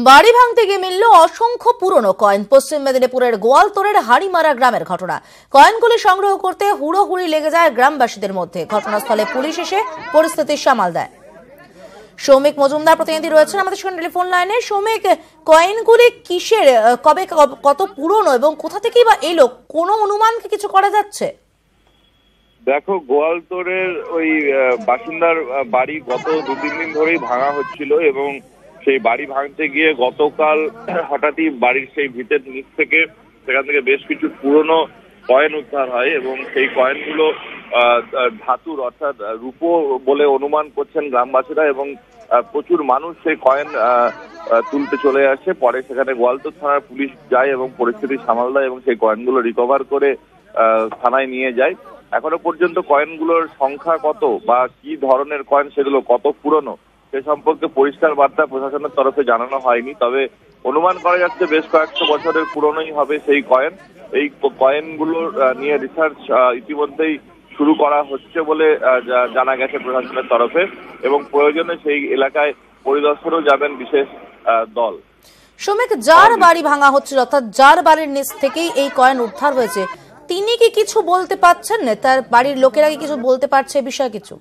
বাড়ি ভাঙতে গিয়ে মিলল অসংখ্য পুরনো কয়েন। পশ্চিম মেদিনীপুরের গোয়ালতোড়ের হাড়িমারা গ্রামের ঘটনা। কয়েনগুলি সংগ্রহ করতে হুড়োহুড়ি লেগে যায় গ্রামবাসীদের মধ্যে। ঘটনাস্থলে পুলিশ এসে পরিস্থিতি সামাল দেয়। সৌমিক মজুমদার প্রতিনিধি রয়েছেন আমাদের সঙ্গে টেলিফোন লাইনে। সৌমিক, কয়েনগুলি কিসের, কবে, কত পুরনো এবং কোথা থেকেই বা এলো, কোনো অনুমান কি কিছু করা যাচ্ছে? দেখো, গোয়ালতোড়ের ওই বাসিন্দার বাড়ি গত 2-3 দিন ধরেই ভাঙা হচ্ছিল এবং সেই বাড়ি ভাঙতে গিয়ে গতকাল হঠাৎই বাড়ির সেই ভিতের নিচ থেকে সেখান থেকে বেশ কিছু পুরনো কয়েন উদ্ধার হয় এবং সেই কয়েনগুলো ধাতুর অর্থাৎ রূপো বলে অনুমান করছেন গ্রামবাসীরা এবং প্রচুর মানুষ সেই কয়েন তুলতে চলে আসে। পরে সেখানে গোয়ালতোড় থানার পুলিশ যায় এবং পরিস্থিতি সামাল দেয় এবং সেই কয়েনগুলো রিকভার করে থানায় নিয়ে যায়। এখনো পর্যন্ত কয়েনগুলোর সংখ্যা কত বা কি ধরনের কয়েন, সেগুলো কত পুরনো, সে সম্পর্কে পরিষ্কার বার্তা প্রশাসনের তরফে জানানো হয়নি। তবে অনুমান করা যাচ্ছে বেশ কয়েকশো বছরের পুরনোই হবে সেই কয়েন। এই কয়েনগুলোর নিয়ে রিসার্চ ইতিমধ্যেই শুরু করা হচ্ছে বলে জানা গেছে প্রশাসনের তরফে এবং প্রয়োজনে সেই এলাকায় পরিদর্শনও যাবেন বিশেষ দল। সৌমিক, যার বাড়ি ভাঙা হচ্ছিল অর্থাৎ যার বাড়ির নিচ থেকেই এই কয়েন উদ্ধার হয়েছে, তিনি কি কিছু বলতে পারছেন না? তার বাড়ির লোকেরা কি কিছু বলতে পারছে এই বিষয়ে কিছু?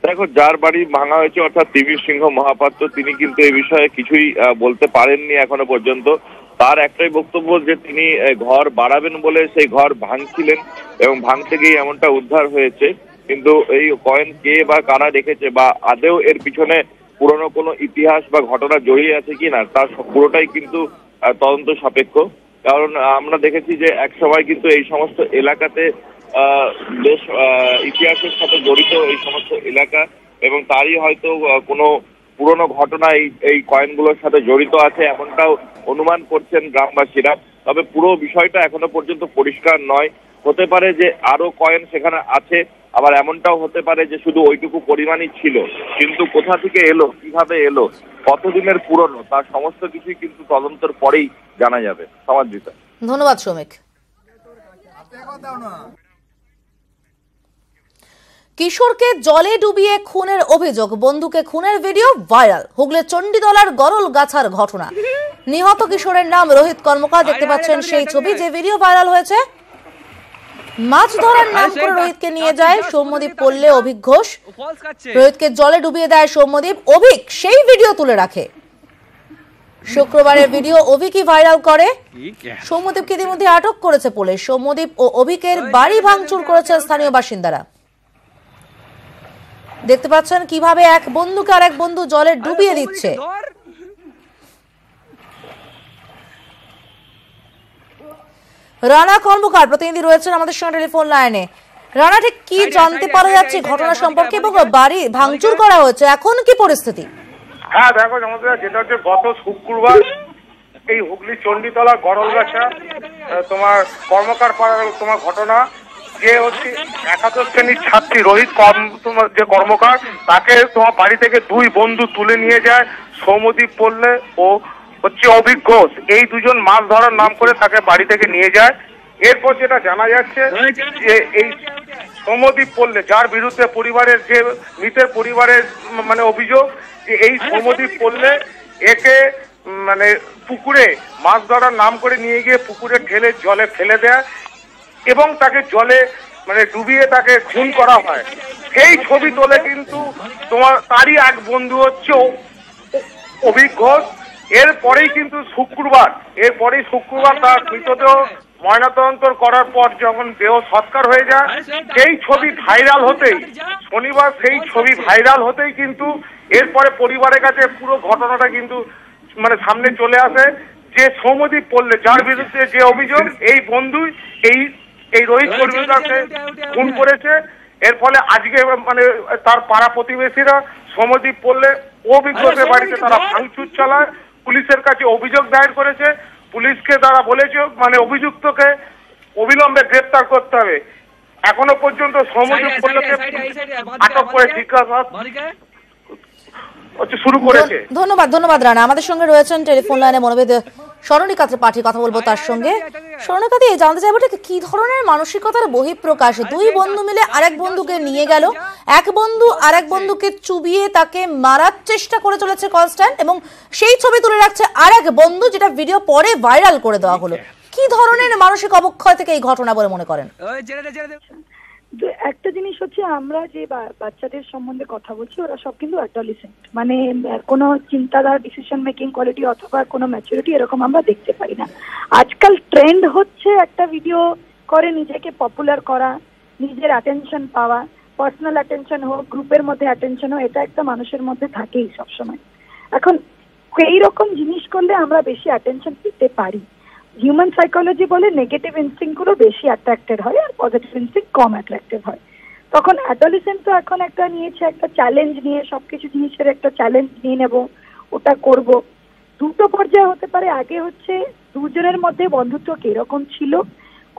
দেখো, যার বাড়ি ভাঙা হয়েছে অর্থাৎ তিমির সিংহ মহাপাত্র, তিনি কিন্তু এই বিষয়ে কিছুই বলতে পারেননি এখনো পর্যন্ত। তার একটাই বক্তব্য যে তিনি ঘর বাড়াবেন বলে সেই ঘর ভাঙছিলেন এবং ভাঙতে গিয়ে এমনটা উদ্ধার হয়েছে। কিন্তু এই কয়েন কে বা কারা রেখেছে বা আদেও এর পিছনে পুরনো কোনো ইতিহাস বা ঘটনা জড়িয়ে আছে কিনা, তার পুরোটাই কিন্তু তদন্ত সাপেক্ষ। কারণ আমরা দেখেছি যে একসময় কিন্তু এই সমস্ত এলাকাতে বেশ ইতিহাসের সাথে জড়িত এই সমস্ত এলাকা এবং তারই হয়তো কোনো পুরনো ঘটনা এই কয়েনগুলোর সাথে জড়িত আছে, এমনটাও অনুমান করছেন গ্রামবাসীরা। তবে পুরো বিষয়টা এখনো পর্যন্ত পরিষ্কার নয়। হতে পারে যে আরো কয়েন সেখানে আছে, আবার এমনটাও হতে পারে যে শুধু ওইটুকু পরিমাণই ছিল, কিন্তু কোথা থেকে এলো, কিভাবে এলো, কতদিনের পুরনো, তার সমস্ত কিছুই কিন্তু তদন্তের পরেই জানা যাবে। সমাদৃতা। ধন্যবাদ সৌমিক। কিশোরকে জলে ডুবিয়ে খুনের অভিযোগ, বন্ধুকে খুনের ভিডিও ভাইরাল। হুগলির চণ্ডীতলার গরলগাছার ঘটনা। নিহত কিশোরের নাম রোহিত কর্মকার। দেখতে পাচ্ছেন সেই ছবি, যে ভিডিও ভাইরাল হয়েছে। মাছ ধরার নাম করে রোহিতকে নিয়ে যায় সৌম্যদীপ পল্লে অভিক ঘোষ। রোহিতকে জলে ডুবিয়ে দেয় সৌম্যদীপ। অভিক সেই ভিডিও তুলে রাখে। শুক্রবারের ভিডিও অভিকই ভাইরাল করে। সৌম্যদীপকে ইতিমধ্যে আটক করেছে পুলিশ। সৌম্যদীপ ও অভিকের বাড়ি ভাঙচুর করেছে স্থানীয় বাসিন্দারা। দেখতে পাচ্ছেন কিভাবে এক বন্ধুকে আর এক বন্ধু জলে ডুবিয়ে দিচ্ছে। রানা কর্মকার প্রতিনিধি রয়েছেন আমাদের সঙ্গে টেলিফোন লাইনে। রানা, ঠিক কি জানতে পারা যাচ্ছে ঘটনা সম্পর্কে এবং বাড়ি ভাঙচুর করা হয়েছে, এখন কি পরিস্থিতি? হ্যাঁ দেখো, যেটা হচ্ছে গত শুক্রবার এই হুগলি চণ্ডীতলা গরলগাছা তোমার কর্মকার পাড়ার তোমার ঘটনা, যে হচ্ছে 71 শ্রেণীর ছাত্রী রোহিত তোমার যে কর্মকার, তাকে তোমার বাড়ি থেকে দুই বন্ধু তুলে নিয়ে যায় সৌম্যদীপ পল্লে ও হচ্ছে অভিক ঘোষ। এই দুজন মাছ ধরার নাম করে তাকে বাড়ি থেকে নিয়ে যায়। এরপর যেটা জানা যাচ্ছে যে এই সৌম্যদীপ পল্লে, যার বিরুদ্ধে পরিবারের যে মৃতের পরিবারের মানে অভিযোগ, যে এই সৌম্যদীপ পল্লে একে মানে পুকুরে মাছ ধরার নাম করে নিয়ে গিয়ে পুকুরে ঠেলে জলে ফেলে দেয় এবং তাকে জলে মানে ডুবিয়ে তাকে খুন করা হয়। সেই ছবি তোলে কিন্তু তোমার তারই এক বন্ধু হচ্ছে অভিক ঘোষ। এরপরেই কিন্তু শুক্রবার তার মৃতদেহ ময়নাতদন্ত করার পর যখন দেহ সৎকার হয়ে যায়, সেই ছবি ভাইরাল হতেই শনিবার সেই ছবি ভাইরাল হতেই কিন্তু এরপরে পরিবারের কাছে পুরো ঘটনাটা কিন্তু মানে সামনে চলে আসে। যে সৌম্যদীপ পল্লে, যার বিরুদ্ধে যে অভিযোগ, এই বন্ধুই এই রোহিত কর্মীকে খুন করেছে। এর ফলে আজকে মানে তার পাড়া প্রতিবেশীরা সৌম্যদীপ পল্লে অভিজ্ঞদের বাড়িতে তারা ভাঙচুর চালায়, পুলিশের কাছে অভিযোগ দায়ের করেছে। পুলিশকে তারা বলেছে মানে অভিযুক্তকে অবিলম্বে গ্রেপ্তার করতে হবে। এখনো পর্যন্ত সৌম্যদীপ পল্লকে আটক করে জিজ্ঞাসাবাদ শুরু করেছে। ধন্যবাদ রানা। আমাদের সঙ্গে রয়েছেন টেলিফোন লাইনে মনোবিদ স্বর্ণিকা ত্রিপাঠী কথা বলবো তার সঙ্গে। স্বর্ণিকা দি, জানতে চাইবো ঠিক কি ধরনের মানসিকতার বহিঃপ্রকাশ? দুই বন্ধু মিলে আরেক বন্ধুকে নিয়ে গেল, এক বন্ধু আরেক বন্ধুকে চুবিয়ে তাকে মারার চেষ্টা করে চলেছে কনস্ট্যান্ট, এবং সেই ছবি তুলে রাখছে আরেক বন্ধু, যেটা ভিডিও পরে ভাইরাল করে দেওয়া হলো। কি ধরনের মানসিক অবক্ষয় থেকে এই ঘটনা বলে মনে করেন? একটা জিনিস হচ্ছে, আমরা যে বাচ্চাদের সম্বন্ধে কথা বলছি ওরা সব কিন্তু অ্যাডোলেসেন্ট, মানে কোনো চিন্তাধারা, ডিসিশন মেকিং কোয়ালিটি অথবা কোনো ম্যাচুরিটি এরকম আমরা দেখতে পাই না। আজকাল ট্রেন্ড হচ্ছে একটা ভিডিও করে নিজেকে পপুলার করা, নিজের অ্যাটেনশন পাওয়া, পার্সোনাল অ্যাটেনশন হোক, গ্রুপের মধ্যে অ্যাটেনশন হোক, এটা একটা মানুষের মধ্যে থাকেই সবসময়। এখন এইরকম জিনিস করলে আমরা বেশি অ্যাটেনশন পেতে পারি। হিউম্যান সাইকোলজি বলে নেগেটিভ ইনস্টিংক্ট গুলো বেশি অ্যাট্রাক্টেড হয় আর পজিটিভ ইনস্টিংক্ট কম অ্যাট্রাক্টেড হয়। তখন অ্যাডোলেসেন্ট তো এখন একটা নিয়েছে, একটা চ্যালেঞ্জ নিয়ে, সবকিছু জিনিসের একটা চ্যালেঞ্জ নিয়ে নেব, ওটা করব। দুটো পর্যায়ে হতে পারে। আগে হচ্ছে দুজনের মধ্যে বন্ধুত্ব কিরকম ছিল,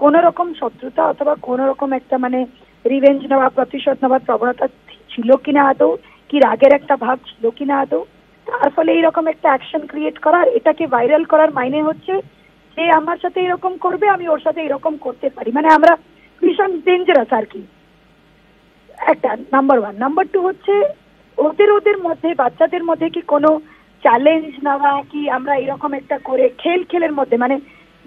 কোন রকম শত্রুতা অথবা কোন রকম একটা মানে রিভেঞ্জ নেওয়া, প্রতিশোধ নেওয়ার প্রবণতা ছিল কিনা আদৌ, কি রাগের একটা ভাব ছিল কিনা আদৌ, তার ফলে এইরকম একটা অ্যাকশন ক্রিয়েট করার, এটাকে ভাইরাল করার মাইনে হচ্ছে যে আমার সাথে এরকম করবে, আমি ওর সাথে এরকম করতে পারি, মানে আমরা ভীষণ ডেঞ্জারাস আর কি। একটা নাম্বার ওয়ান। নাম্বার টু হচ্ছে ওদের মধ্যে, বাচ্চাদের মধ্যে কি কোনো চ্যালেঞ্জ নেওয়া, কি আমরা এরকম একটা করে খেলের মধ্যে, মানে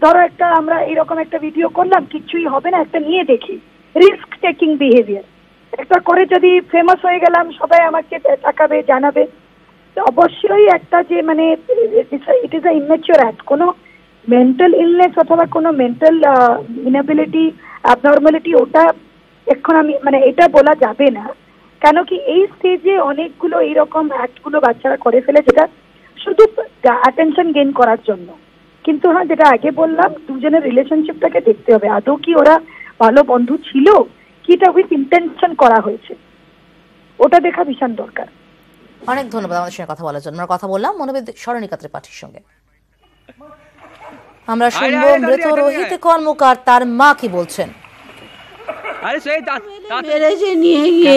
ধরো একটা আমরা এরকম একটা ভিডিও করলাম, কিছুই হবে না, একটা নিয়ে দেখি, রিস্ক টেকিং বিহেভিয়ার একটা করে যদি ফেমাস হয়ে গেলাম, সবাই আমাকে তাকাবে, জানাবে, অবশ্যই একটা যে মানে it is a immature act. কোনো মেন্টাল ইলনেস অথবা কোনো মেন্টাল ইনএবিলিটি, অ্যাবনর্মালিটি, ওটা এখন আমি মানে এটা বলা যাবে না। কেন কি এই স্টেজে অনেকগুলো এইরকম অ্যাক্টগুলো বাচ্চারা করে ফেলে, যেটা শুধু অ্যাটেনশন গেইন করার জন্য। কিন্তু হ্যাঁ, যেটা আগে বললাম, দুজনের রিলেশনশিপটাকে দেখতে হবে, আদৌ কি ওরা ভালো বন্ধু ছিল, কি এটা উইথ ইন্টেনশন করা হয়েছে, ওটা দেখা ভীষণ দরকার। অনেক ধন্যবাদ আমাদের সঙ্গে কথা বলার জন্য। আমরা কথা বললাম মনোবিদ স্বর্ণিকা ত্রিপাঠীর সঙ্গে। আমরা শুনবো মৃত রোহিত কর্মকার তার মা কি বলছেন। মেরেছে নিয়ে গিয়ে,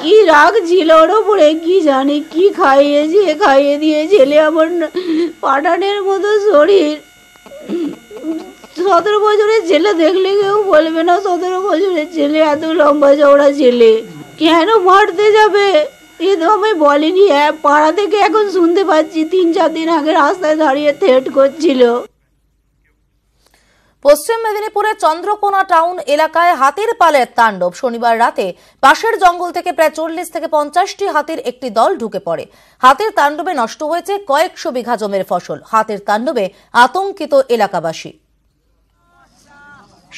কি রাগ ছিল ওর উপরে কি জানি, কি খাইয়ে দিয়ে ছেলে আমার পাঠানের মতো শরীর। 17 বছরের ছেলে দেখলে কেউ বলবে না 17 বছরের ছেলে, এত লম্বা চওড়া ছেলে, কেন মারতে যাবে? এ তো আমি বলিনি, পাড়া থেকে এখন শুনতে পাচ্ছি 3-4 দিন আগে রাস্তায় দাঁড়িয়ে থ্রেট করছিল। পশ্চিম মেদিনীপুরের চন্দ্রকোনা টাউন এলাকায় হাতির পালের তাণ্ডব। শনিবার রাতে পাশের জঙ্গল থেকে প্রায় 40 থেকে 50টি হাতির একটি দল ঢুকে পড়ে। হাতির তাণ্ডবে নষ্ট হয়েছে কয়েকশো বিঘা জমির ফসল। হাতির তাণ্ডবে আতঙ্কিত এলাকাবাসী।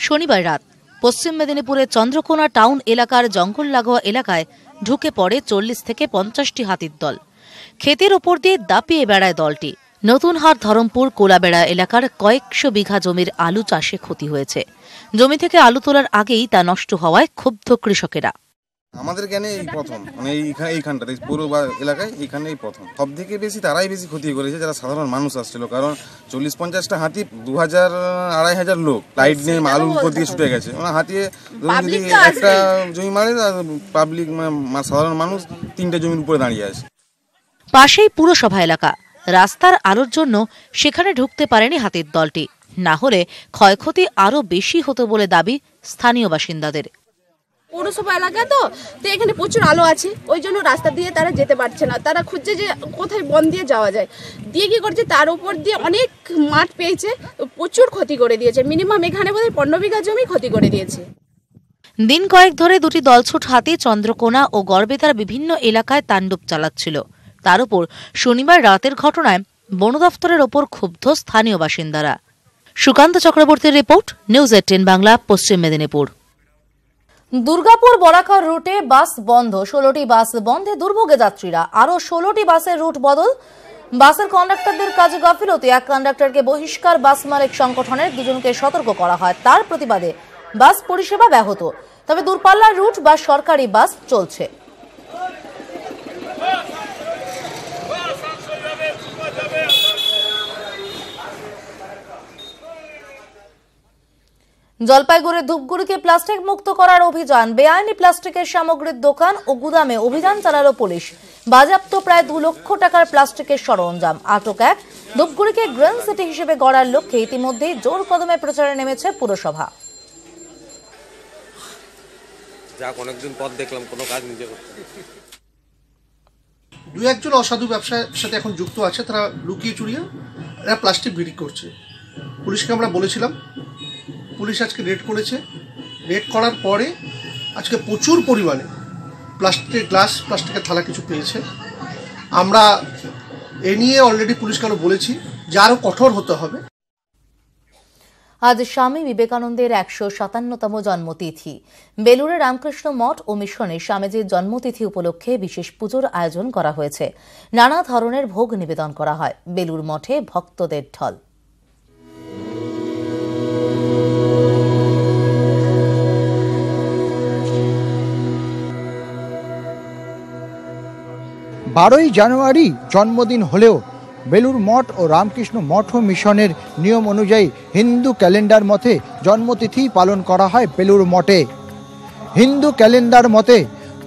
শনিবার রাত পশ্চিম মেদিনীপুরের চন্দ্রকোনা টাউন এলাকার জঙ্গল লাগোয়া এলাকায় ঢুকে পড়ে 40 থেকে 50টি হাতির দল। ক্ষেতের ওপর দিয়ে দাপিয়ে বেড়ায় দলটি। নতুনহাট ধরমপুর কোলাবেড়া এলাকার কয়েকশো বিঘা জমির আলু চাষে ক্ষতি হয়েছে। জমি থেকে আলু তোলার আগেই তা নষ্ট হওয়ায় ক্ষুব্ধ কৃষকেরা। আমাদের জ্ঞানে এই প্রথম, মানে এইখানটাতে পুরো এলাকায় এইখানে এই প্রথম। সব থেকে বেশি তারাই বেশি ক্ষতি করেছে যারা সাধারণ মানুষ আসছিল, কারণ 40-50টা হাতি, 2000-2500 লোক লাইট নিয়ে আলু উপর দিয়ে ছুটে গেছে। মানে হাতি যদি একটা জমি মারে, পাবলিক মানে সাধারণ মানুষ 3টে জমির উপরে দাঁড়িয়ে আছে। পাশেই পুরসভা এলাকা, রাস্তার আলোর জন্য সেখানে ঢুকতে পারেনি হাতির দলটি, না হলে ক্ষয়ক্ষতি আরো বেশি হতো বলে দাবি স্থানীয় বাসিন্দাদের। পৌরসভা এলাকা তো এখানে প্রচুর আলো আছে, ওই জন্য রাস্তা দিয়ে তারা যেতে পারছে না। তারা খুঁজছে যে কোথায় বন দিয়ে যাওয়া যায়, দিয়ে কি করছে, তার উপর দিয়ে অনেক মাঠ পেয়েছে, প্রচুর ক্ষতি করে দিয়েছে। মিনিমাম এখানে বোধহয় 15 বিঘা জমি ক্ষতি করে দিয়েছে। দিন কয়েক ধরে দুটি দলছুট হাতি চন্দ্রকোনা ও গড়বেতার বিভিন্ন এলাকায় তাণ্ডব চালাচ্ছিল। তার উপর শনিবার রাতের ঘটনায় বন দফতরের ওপর ক্ষুব্ধ স্থানীয় বাসিন্দারা। সুকান্ত চক্রবর্তীর রিপোর্ট, নিউজ 18 বাংলা, পশ্চিম মেদিনীপুর। দুর্গাপুর বরাকর রুটে বাস বন্ধ। 16টি বাস বন্ধে দুর্ভোগে যাত্রীরা। আরো 16টি বাসের রুট বদল। বাসের কন্ডাক্টরদের কাজে গাফিলতি। এক কন্ডাক্টরকে বহিষ্কার। বাস মালিক সংগঠনের 2 জনকে সতর্ক করা হয়। তার প্রতিবাদে বাস পরিষেবা ব্যাহত। তবে দূরপাল্লার রুট বা সরকারি বাস চলছে। জলপাইগুড়ির ধূপগুড়িকে প্লাস্টিক মুক্ত করার অভিযান। বেআইনি প্লাস্টিকের সামগ্রীর দোকান ও গুদামে অভিযান চালালো পুলিশ। বাজেয়াপ্ত প্রায় 2 লক্ষ টাকার প্লাস্টিকের সরঞ্জাম। আটক এক। ধূপগুড়িকে গ্রিন সিটি হিসেবে গড়ার লক্ষ্যে ইতিমধ্যেই জোর কদমে প্রচারে নেমেছে পুরসভা। অনেকদিন পর দেখলাম কোনো কাজ নিজে করতে। দু একজন অসাধু ব্যবসার সাথে এখন যুক্ত আছে, তারা লুকিয়ে চুরিয়ে এরা প্লাস্টিক বিক্রি করছে। পুলিশকে আমরা বলেছিলাম, পুলিশ আজকে রেড করেছে। রেড করার পরে আজকে প্রচুর পরিমাণে প্লাস্টিকের গ্লাস, প্লাস্টিকের থালা কিছু পেয়েছে। আমরা এ নিয়ে অলরেডি পুলিশকে আমরা বলেছি যে আরও কঠোর হতে হবে। আজ স্বামী বিবেকানন্দের 157তম জন্মতিথি। বেলুড়ে রামকৃষ্ণ মঠ ও মিশনে স্বামীজির জন্মতিথি উপলক্ষে বিশেষ পুজোর আয়োজন করা হয়েছে। নানা ধরনের ভোগ নিবেদন করা হয়। বেলুড় মঠে ভক্তদের ঢল। বারোই জানুয়ারি জন্মদিন হলেও বেলুড় মঠ ও রামকৃষ্ণ মঠ ও মিশনের নিয়ম অনুযায়ী হিন্দু ক্যালেন্ডার মতে জন্মতিথি পালন করা হয় বেলুড় মঠে। হিন্দু ক্যালেন্ডার মতে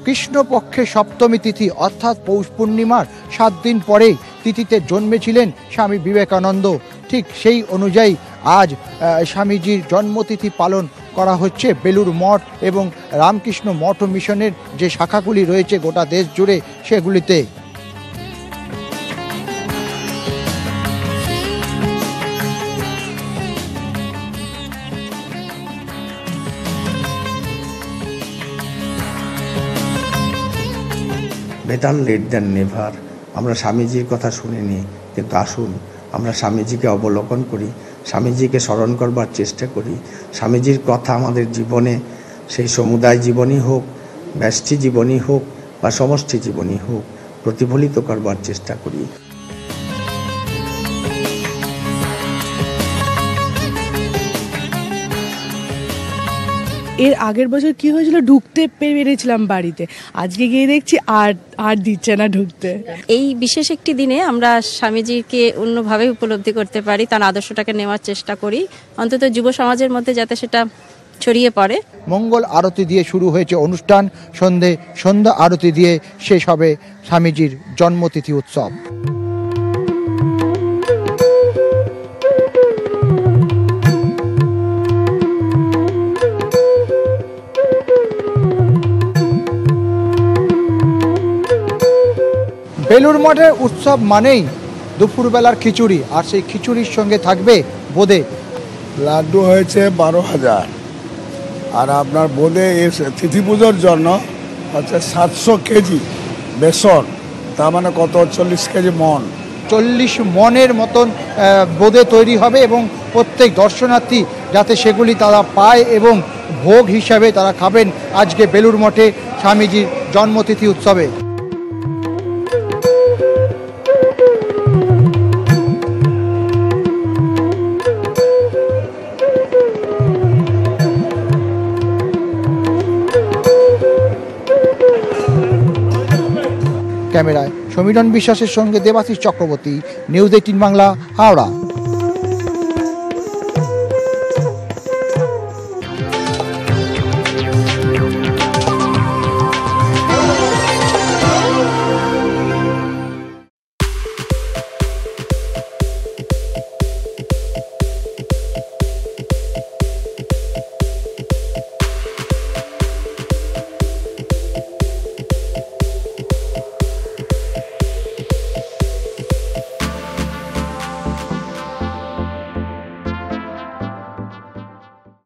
কৃষ্ণপক্ষে সপ্তমী তিথি অর্থাৎ পৌষ পূর্ণিমার 7 দিন পরেই তিথিতে জন্মেছিলেন স্বামী বিবেকানন্দ। ঠিক সেই অনুযায়ী আজ স্বামীজির জন্মতিথি পালন করা হচ্ছে বেলুড় মঠ এবং রামকৃষ্ণ মঠ ও মিশনের যে শাখাগুলি রয়েছে গোটা দেশ জুড়ে সেগুলিতে। Better late than never. আমরা স্বামীজির কথা শুনিনি, কিন্তু আসুন আমরা স্বামীজিকে অবলোকন করি, স্বামীজিকে স্মরণ করবার চেষ্টা করি। স্বামীজির কথা আমাদের জীবনে, সেই সমুদায় জীবনই হোক, ব্যষ্টি জীবনই হোক বা সমষ্টি জীবনই হোক, প্রতিফলিত করবার চেষ্টা করি। এর আগের বছর কি হয়েছিল, ঢুকতে পেরেছিলাম বাড়িতে, আজকে গিয়ে দেখছি আর দিচ্ছে না ঢুকতে। এই বিশেষ একটি দিনে আমরা স্বামীজিকে অন্যভাবে উপলব্ধি করতে পারি, তার আদর্শটাকে নেওয়ার চেষ্টা করি, অন্তত যুব সমাজের মধ্যে যাতে সেটা ছড়িয়ে পড়ে। মঙ্গল আরতি দিয়ে শুরু হয়েছে অনুষ্ঠান, সন্ধ্যা আরতি দিয়ে শেষ হবে স্বামীজির জন্মতিথি উৎসব। বেলুড় মঠের উৎসব মানেই দুপুরবেলার খিচুড়ি, আর সেই খিচুড়ির সঙ্গে থাকবে বোঁদে। লাড্ডু হয়েছে 12,000, আর আপনার বোঁদে তিথি পুজোর জন্য হচ্ছে 700 কেজি বেসন, তার মানে কত, 40 কেজি মন। 40 মনের মতন বোঁদে তৈরি হবে এবং প্রত্যেক দর্শনার্থী যাতে সেগুলি তারা পায় এবং ভোগ হিসাবে তারা খাবেন আজকে বেলুড় মঠে স্বামীজির জন্মতিথি উৎসবে। ক্যামেরায় সমীরণ বিশ্বাসের সঙ্গে দেবাশিস চক্রবর্তী, নিউজ 18 বাংলা, হাওড়া।